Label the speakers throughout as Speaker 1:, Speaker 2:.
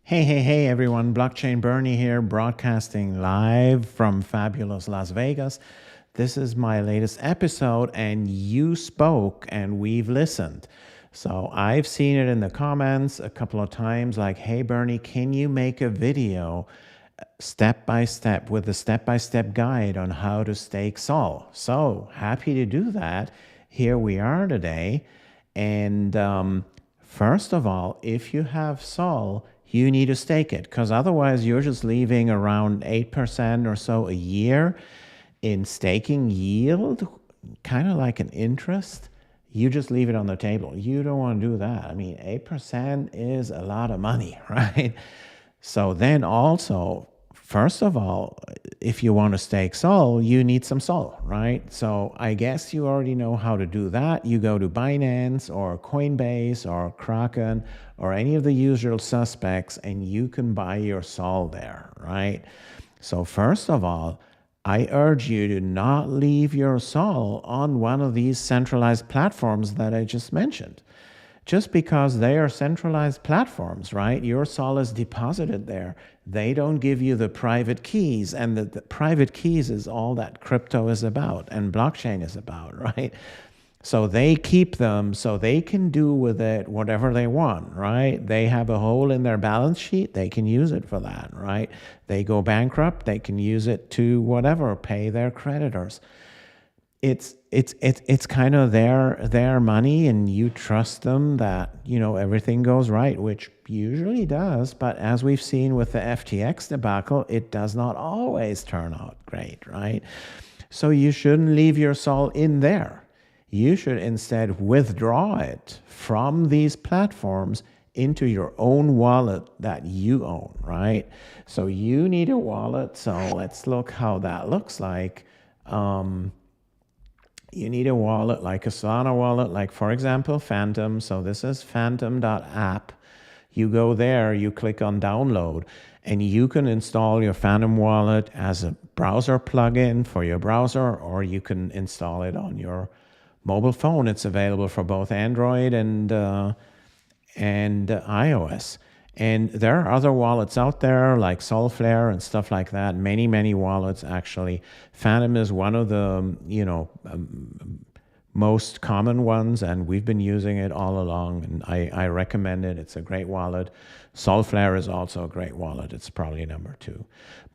Speaker 1: Hey everyone, Blockchain Bernie here, broadcasting live from fabulous Las Vegas. This is my latest episode, and you spoke and we've listened. So I've seen it in the comments a couple of times like, hey Bernie, can you make a video step by step with a step by step guide on how to stake Sol? So happy to do that. Here we are today. And first of all, if you have Sol, you need to stake it because otherwise you're just leaving around 8% or so a year in staking yield, kind of like an interest. You just leave it on the table. You don't want to do that. I mean, 8% is a lot of money, right? So then also, first of all, if you want to stake Sol, you need some Sol, right? So I guess you already know how to do that. You go to Binance or Coinbase or Kraken or any of the usual suspects, and you can buy your Sol there, right? So first of all, I urge you to not leave your Sol on one of these centralized platforms that I just mentioned. Just because they are centralized platforms, right? Your Sol is deposited there. They don't give you the private keys, and the private keys is all that crypto is about and blockchain is about, right? So they keep them so they can do with it whatever they want, right? They have a hole in their balance sheet, they can use it for that, right? They go bankrupt, they can use it to whatever, pay their creditors. It's kind of their money, and you trust them that everything goes right, which usually does. But as we've seen with the FTX debacle, it does not always turn out great, right? So you shouldn't leave your Sol in there. You should instead withdraw it from these platforms into your own wallet that you own, right? So you need a wallet. So let's look how that looks like. You need a wallet like a Solana wallet, like for example, Phantom. So this is phantom.app. You go there, you click on download, and you can install your Phantom wallet as a browser plugin for your browser, or you can install it on your mobile phone. It's available for both Android and iOS. And there are other wallets out there like Solflare and stuff like that. Many wallets actually. Phantom is one of the most common ones, and we've been using it all along. And I recommend it. It's a great wallet. Solflare is also a great wallet. It's probably number 2.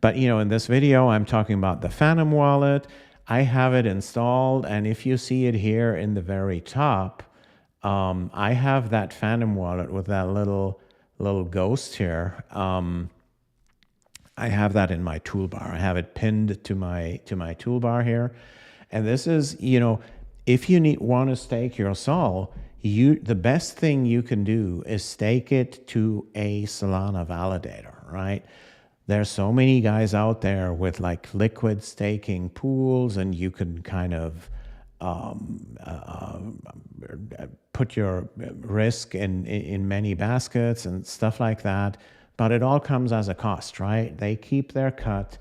Speaker 1: But in this video, I'm talking about the Phantom wallet. I have it installed, and if you see it here in the very top, I have that Phantom wallet with that little ghost here. I have that in my toolbar. I have it pinned to my toolbar here. And this is, if you want to stake your Sol, the best thing you can do is stake it to a Solana validator, right? There's so many guys out there with like liquid staking pools, and you can kind of put your risk in many baskets and stuff like that. But it all comes as a cost, right? They keep their cut.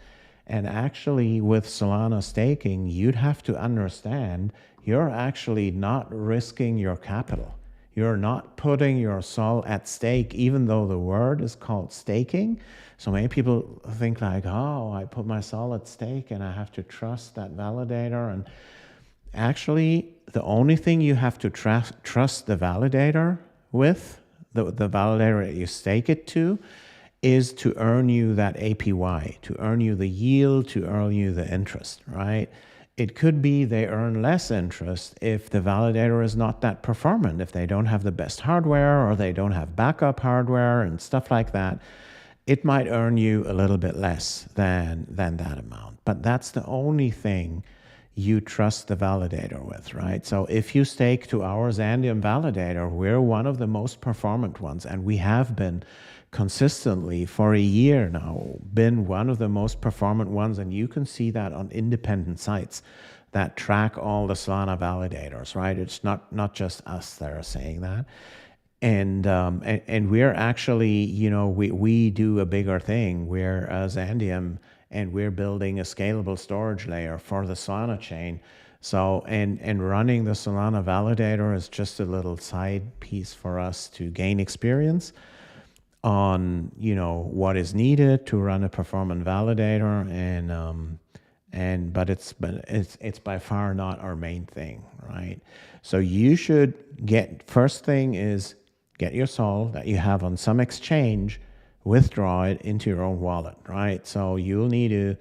Speaker 1: And actually with Solana staking, you'd have to understand you're actually not risking your capital. You're not putting your Sol at stake, even though the word is called staking. So many people think like, oh, I put my Sol at stake and I have to trust that validator. And actually, the only thing you have to trust the validator with, the validator that you stake it to, is to earn you that APY, to earn you the yield, to earn you the interest, right? It could be they earn less interest if the validator is not that performant, if they don't have the best hardware or they don't have backup hardware and stuff like that. It might earn you a little bit less than that amount. But that's the only thing you trust the validator with, right? So if you stake to our Xandeum validator, we're one of the most performant ones, and we have been consistently for a year now, been one of the most performant ones, and you can see that on independent sites that track all the Solana validators, right? It's not just us that are saying that. And we're actually, we do a bigger thing. We're Xandeum, and we're building a scalable storage layer for the Solana chain. So, and running the Solana validator is just a little side piece for us to gain experience. on, you know, what is needed to run a performant validator, but it's by far not our main thing, right? So you should first thing is get your SOL that you have on some exchange, withdraw it into your own wallet, right? So you'll need to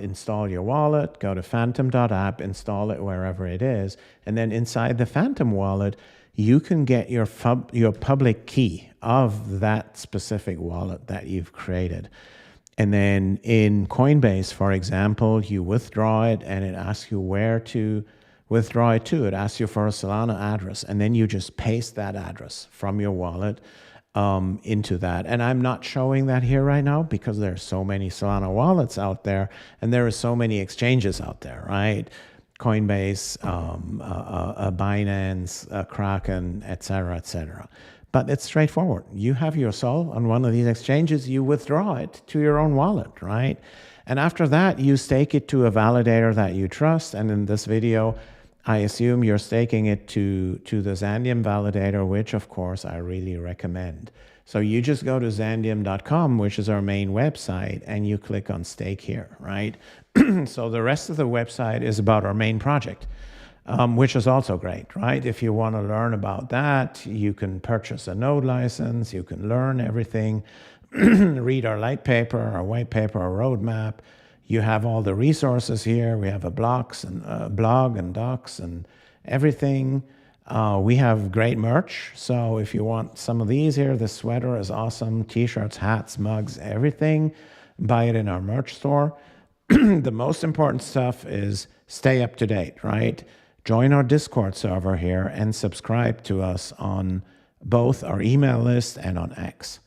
Speaker 1: install your wallet, go to phantom.app, install it wherever it is, and then inside the Phantom wallet, you can get your public key of that specific wallet that you've created. And then in Coinbase, for example, you withdraw it and it asks you where to withdraw it to. It asks you for a Solana address, and then you just paste that address from your wallet into that. And I'm not showing that here right now because there are so many Solana wallets out there and there are so many exchanges out there, right? Coinbase, Binance, Kraken, etc., etc. But it's straightforward. You have your SOL on one of these exchanges, you withdraw it to your own wallet, right? And after that, you stake it to a validator that you trust. And in this video, I assume you're staking it to the Xandeum validator, which of course I really recommend. So you just go to Xandeum.com, which is our main website, and you click on stake here, right? So the rest of the website is about our main project, which is also great, right? If you want to learn about that, you can purchase a node license, you can learn everything, read our white paper, our roadmap. You have all the resources here. We have a blog and docs and everything. We have great merch. So if you want some of these here, the sweater is awesome. T-shirts, hats, mugs, everything. Buy it in our merch store. The most important stuff is stay up to date, right? Join our Discord server here and subscribe to us on both our email list and on X.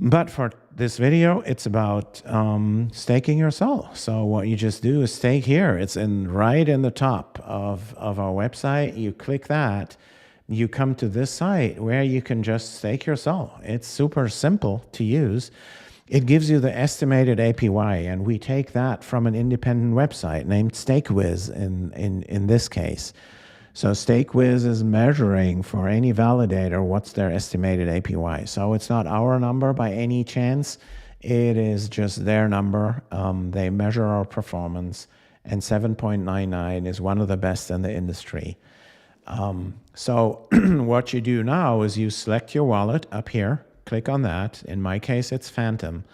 Speaker 1: But for this video, it's about staking your SOL. So what you just do is stake here. It's right in the top of our website. You click that, you come to this site where you can just stake your SOL. It's super simple to use. It gives you the estimated APY, and we take that from an independent website named StakeWiz in this case. So StakeWiz is measuring for any validator what's their estimated APY. So it's not our number by any chance. It is just their number. They measure our performance, and 7.99 is one of the best in the industry. So what you do now is you select your wallet up here, click on that. In my case, it's Phantom.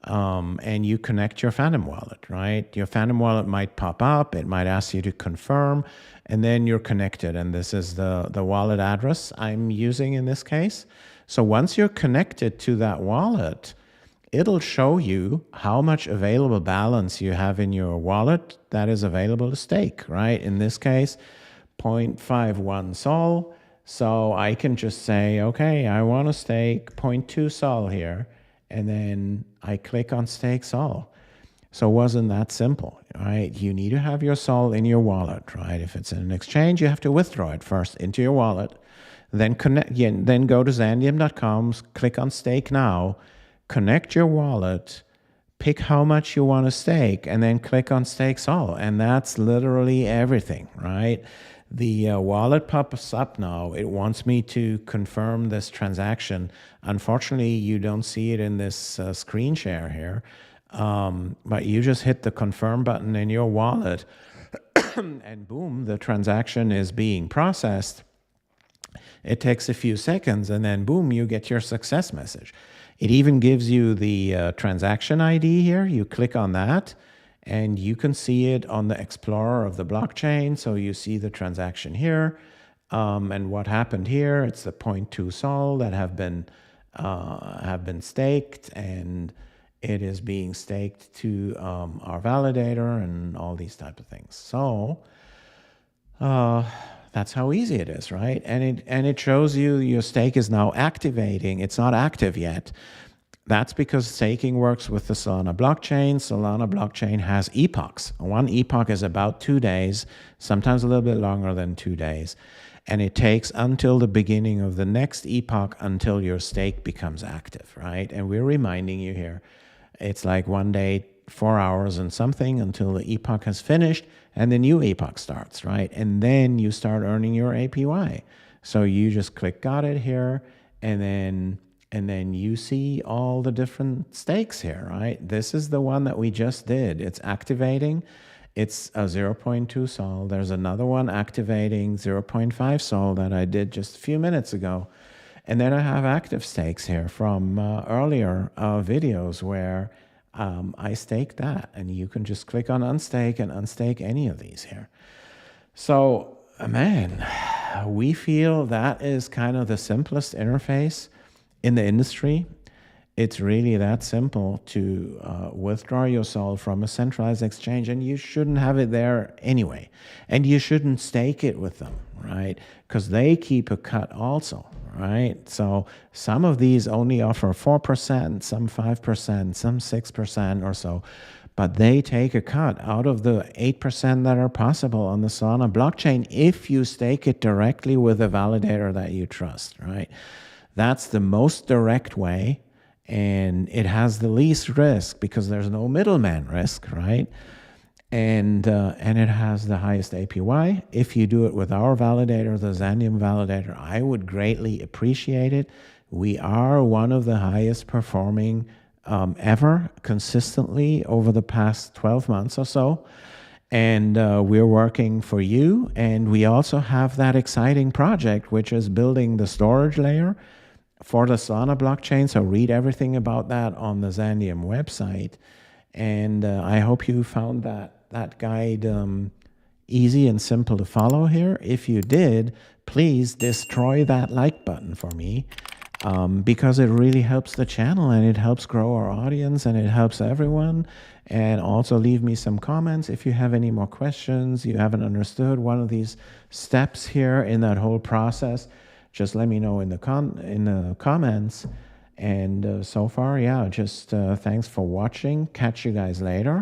Speaker 1: And you connect your Phantom wallet, right? Your Phantom wallet might pop up. It might ask you to confirm, and then you're connected. And this is the wallet address I'm using in this case. So once you're connected to that wallet, it'll show you how much available balance you have in your wallet that is available to stake, right? In this case, 0.51 SOL. So I can just say, okay, I want to stake 0.2 SOL here. And then I click on stake SOL. So it wasn't that simple, right? You need to have your SOL in your wallet, right? If it's in an exchange, you have to withdraw it first into your wallet, then then go to Xandeum.com, click on stake now, connect your wallet, pick how much you want to stake, and then click on stake SOL. And that's literally everything, right? The wallet pops up now. It wants me to confirm this transaction. Unfortunately, you don't see it in this screen share here, but you just hit the confirm button in your wallet and boom, the transaction is being processed. It takes a few seconds and then boom, you get your success message. It even gives you the transaction ID here. You click on that, and you can see it on the Explorer of the blockchain. So you see the transaction here, and what happened here. It's the 0.2 SOL that have been staked, and it is being staked to our validator and all these type of things. So that's how easy it is, right? And it shows you your stake is now activating. It's not active yet. That's because staking works with the Solana blockchain. Solana blockchain has epochs. One epoch is about 2 days, sometimes a little bit longer than 2 days. And it takes until the beginning of the next epoch until your stake becomes active, right? And we're reminding you here, it's like 1 day, 4 hours and something until the epoch has finished and the new epoch starts, right? And then you start earning your APY. So you just click got it here, and then And then you see all the different stakes here, right? This is the one that we just did. It's activating. It's a zero 0.2 sol. There's another one activating 0.5 sol that I did just a few minutes ago. And then I have active stakes here from earlier videos where I stake that. And you can just click on unstake and unstake any of these here. So, man, we feel that is kind of the simplest interface in the industry. It's really that simple to withdraw your SOL from a centralized exchange, and you shouldn't have it there anyway. And you shouldn't stake it with them, right? Because they keep a cut also, right? So some of these only offer 4%, some 5%, some 6% or so, but they take a cut out of the 8% that are possible on the Solana blockchain if you stake it directly with a validator that you trust, right? That's the most direct way, and it has the least risk because there's no middleman risk, right? And it has the highest APY. If you do it with our validator, the Xandeum validator, I would greatly appreciate it. We are one of the highest performing ever consistently over the past 12 months or so. And we're working for you. And we also have that exciting project, which is building the storage layer for the Solana blockchain. So read everything about that on the Xandeum website. And I hope you found that guide easy and simple to follow here. If you did, please destroy that like button for me, because it really helps the channel and it helps grow our audience and it helps everyone. And also leave me some comments if you have any more questions, you haven't understood one of these steps here in that whole process. Just let me know in the comments. And so far, yeah, just thanks for watching. Catch you guys later.